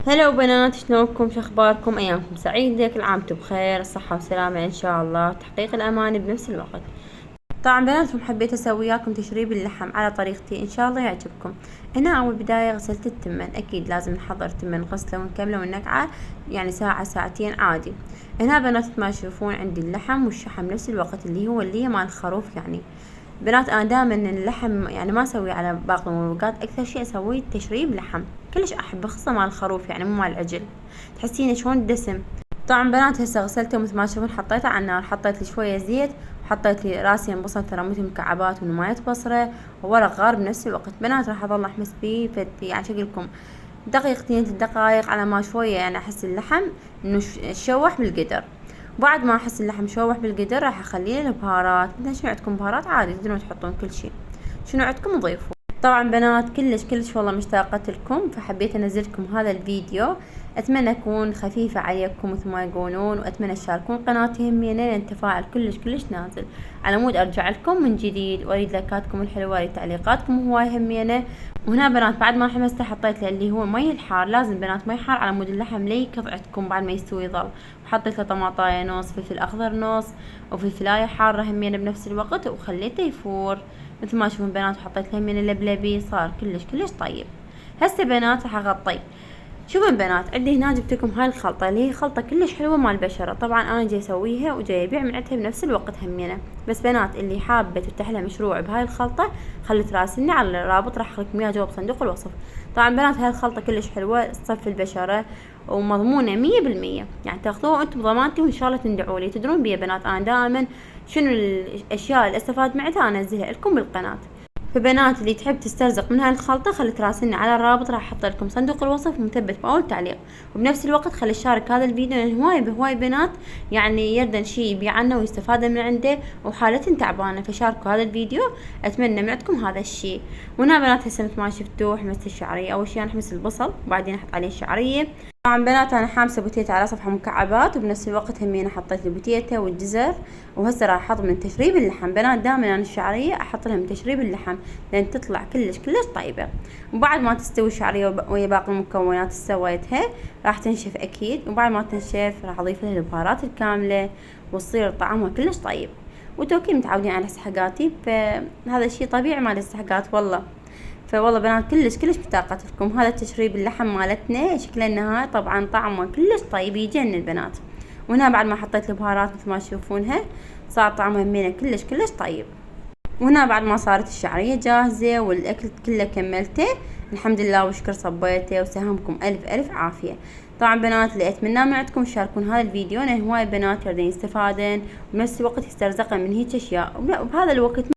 هلا بنات، شلونكم؟ شو اخباركم؟ ايامكم سعيدة، كل عام وانتم بخير، صحة وسلامة ان شاء الله، تحقيق الامان بنفس الوقت. طبعا بناتكم حبيت اسوي وياكم تشريب اللحم على طريقتي، ان شاء الله يعجبكم. هنا اول بداية غسلت التمن، اكيد لازم نحضر تمن غسله ونكمله ونقعه، يعني ساعة ساعتين عادي. هنا بنات ما تشوفون عندي اللحم والشحم نفس الوقت، اللي هي مال الخروف يعني. بنات انا دائما اللحم يعني ما اسويه على باقي المذوقات، اكثر شيء اسويه تشريب لحم، كلش احبه خاصة مال الخروف يعني مو مال العجل، تحسينه شلون دسم. طبعا بنات هسه غسلته مثل ما تشوفون، حطيته على النار، حطيت لي شوية زيت، وحطيت لي راسين بصل ترميته مكعبات ونماية بصرة وورق غار بنفس الوقت. بنات راح اظل احمس بيه يعني شكلكم دقيقتين 3 دقايق على ما شوية يعني احس اللحم انه شوح بالقدر. بعد ما احس اللحم شوح بالقدر راح اخليه البهارات. مثلا شنو عندكم بهارات عادي تقدرون تحطون كل شيء، شنو عندكم ضيفوا. طبعا بنات كلش والله مشتاقة لكم، فحبيت انزلكم هذا الفيديو. اتمنى اكون خفيفة عليكم مثل ما يقولون، واتمنى تشاركون قناتي همينة لان التفاعل كلش نازل، على مود ارجع لكم من جديد، واريد لايكاتكم الحلوة، اريد تعليقاتكم هواي همينة. وهنا بنات بعد ما حمسته حطيت له اللي هو مي الحار، لازم بنات مي حار على مود اللحم لا يكض عندكم بعد ما يستوي يظل. وحطيت له طماطايه نص، فلفل اخضر نص، وفلفلايه حاره همينه بنفس الوقت، وخليته يفور مثل ما تشوفون بنات. وحطيت له من اللبلبي، صار كلش طيب. هسه بنات راح اغطيه. شوفوا بنات، عندي هنا جبت لكم هاي الخلطة اللي هي خلطة كلش حلوة مال البشرة. طبعا انا جاي اسويها وجاي ابيع من عندها بنفس الوقت همينة. بس بنات اللي حابة تفتح لها مشروع بهاي الخلطة خلي تراسلني على الرابط، راح اخليكم اياه جوا بصندوق الوصف. طبعا بنات هاي الخلطة كلش حلوة تصفي البشرة، ومضمونة 100%، يعني تاخذوها وانتم بضمانتي وان شاء الله تندعوا لي. تدرون بيا بنات انا دائما شنو الاشياء اللي استفاد معها انزلها لكم بالقناة. فبنات اللي تحب تسترزق من هاي الخلطة خلي تراسلني على الرابط، راح احط لكم صندوق الوصف مثبت باول تعليق. وبنفس الوقت خلي تشارك هذا الفيديو لان هواي بنات يعني يردن شي يبيع عنه ويستفاد من عنده وحالة تعبانة، فشاركوا هذا الفيديو، اتمنى من عندكم هذا الشي. وهنا بنات هسه مثل ما شفتوا حمست الشعرية. اول شي انا حمست البصل وبعدين احط عليه الشعرية. طبعا بنات انا حامسه بوتيتا على صفحه مكعبات، وبنفس الوقت همين حطيت البوتيتا والجزر. وهسه راح احط من تشريب اللحم. بنات دائما انا الشعريه احط لها من تشريب اللحم لان تطلع كلش طيبه. وبعد ما تستوي الشعريه ويا باقي المكونات اللي سويتها راح تنشف اكيد، وبعد ما تنشف راح اضيف لها البهارات الكامله وتصير طعمها كلش طيب. وتوكي متعودين على استحقاتي، فهذا الشيء طبيعي مال الاستحقات والله. فوالله بنات كلش مشتاقة لكم. هذا تشريب اللحم مالتنا شكله النهائي، طبعا طعمه كلش طيب يجنن البنات. وهنا بعد ما حطيت البهارات مثل ما تشوفونها صار طعمها همينة كلش طيب. وهنا بعد ما صارت الشعرية جاهزة والاكل كله كملته الحمد لله وشكر صبيته، وسهمكم الف عافية. طبعا بنات اللي اتمنى من عندكم تشاركون هذا الفيديو لان هواي بنات يردين يستفادن وبنفس الوقت يسترزقن من هيك اشياء، وبهذا الوقت